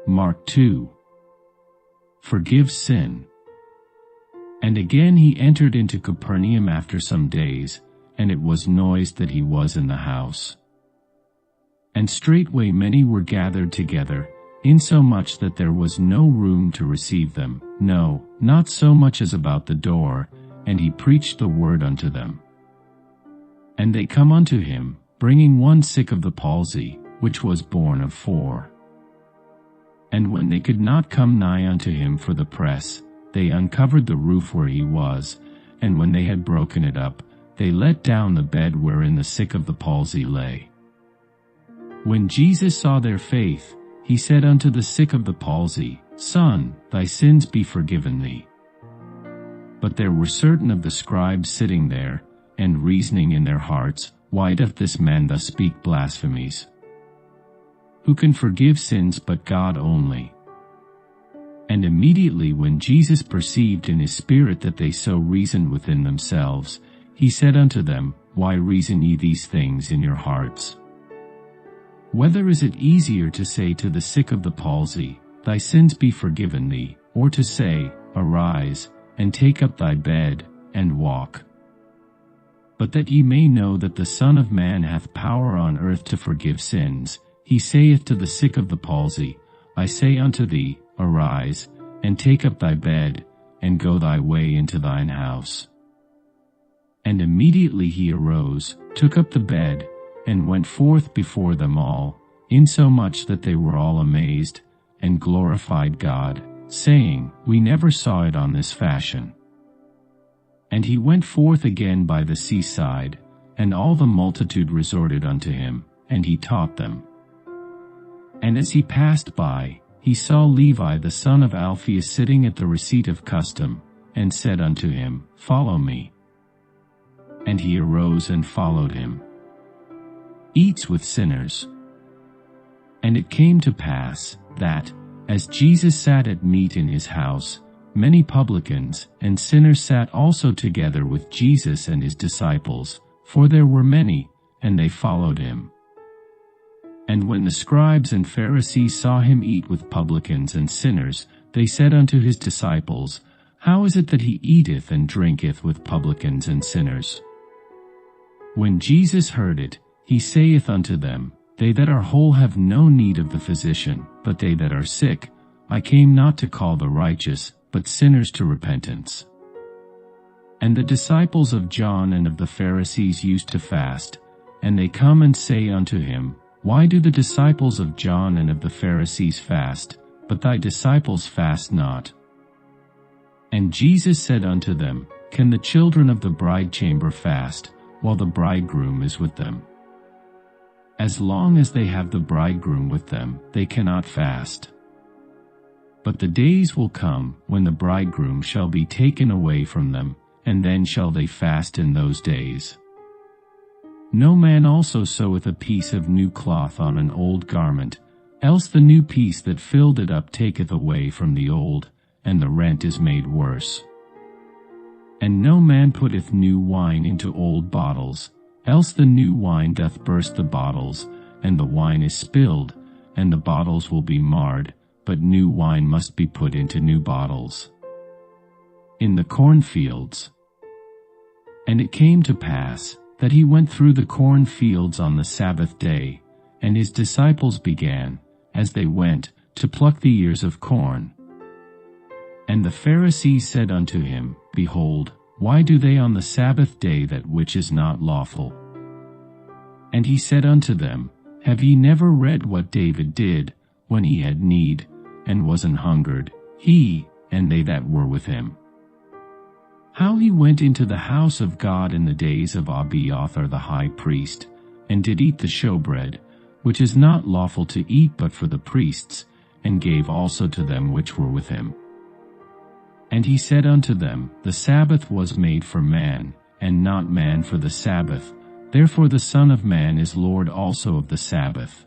Mark 2. Forgives sin. And again he entered into Capernaum after some days, and it was noised that he was in the house. And straightway many were gathered together, insomuch that there was no room to receive them, no, not so much as about the door, and he preached the word unto them. And they come unto him, bringing one sick of the palsy, which was borne of 4. And when they could not come nigh unto him for the press, they uncovered the roof where he was, and when they had broken it up, they let down the bed wherein the sick of the palsy lay. When Jesus saw their faith, he said unto the sick of the palsy, Son, thy sins be forgiven thee. But there were certain of the scribes sitting there, and reasoning in their hearts, Why doth this man thus speak blasphemies? Who can forgive sins but God only? And immediately when Jesus perceived in his spirit that they so reasoned within themselves, he said unto them, Why reason ye these things in your hearts? Whether is it easier to say to the sick of the palsy, Thy sins be forgiven thee, or to say, Arise, and take up thy bed, and walk? But that ye may know that the Son of Man hath power on earth to forgive sins, he saith to the sick of the palsy, I say unto thee, Arise, and take up thy bed, and go thy way into thine house. And immediately he arose, took up the bed, and went forth before them all, insomuch that they were all amazed, and glorified God, saying, We never saw it on this fashion. And he went forth again by the seaside, and all the multitude resorted unto him, and he taught them. And as he passed by, he saw Levi the son of Alphaeus sitting at the receipt of custom, and said unto him, Follow me. And he arose and followed him. Eats with sinners. And it came to pass, that, as Jesus sat at meat in his house, many publicans and sinners sat also together with Jesus and his disciples, for there were many, and they followed him. And when the scribes and Pharisees saw him eat with publicans and sinners, they said unto his disciples, How is it that he eateth and drinketh with publicans and sinners? When Jesus heard it, he saith unto them, They that are whole have no need of the physician, but they that are sick. I came not to call the righteous, but sinners to repentance. And the disciples of John and of the Pharisees used to fast, and they come and say unto him, Why do the disciples of John and of the Pharisees fast, but thy disciples fast not? And Jesus said unto them, Can the children of the bride chamber fast, while the bridegroom is with them? As long as they have the bridegroom with them, they cannot fast. But the days will come, when the bridegroom shall be taken away from them, and then shall they fast in those days. No man also seweth a piece of new cloth on an old garment, else the new piece that filled it up taketh away from the old, and the rent is made worse. And no man putteth new wine into old bottles, else the new wine doth burst the bottles, and the wine is spilled, and the bottles will be marred, but new wine must be put into new bottles. In the cornfields. And it came to pass, that he went through the cornfields on the Sabbath day, and his disciples began, as they went, to pluck the ears of corn. And the Pharisees said unto him, Behold, why do they on the Sabbath day that which is not lawful? And he said unto them, Have ye never read what David did, when he had need, and was an hungered, he, and they that were with him? How he went into the house of God in the days of Abiathar the high priest, and did eat the showbread, which is not lawful to eat but for the priests, and gave also to them which were with him. And he said unto them, The Sabbath was made for man, and not man for the Sabbath. Therefore the Son of Man is Lord also of the Sabbath.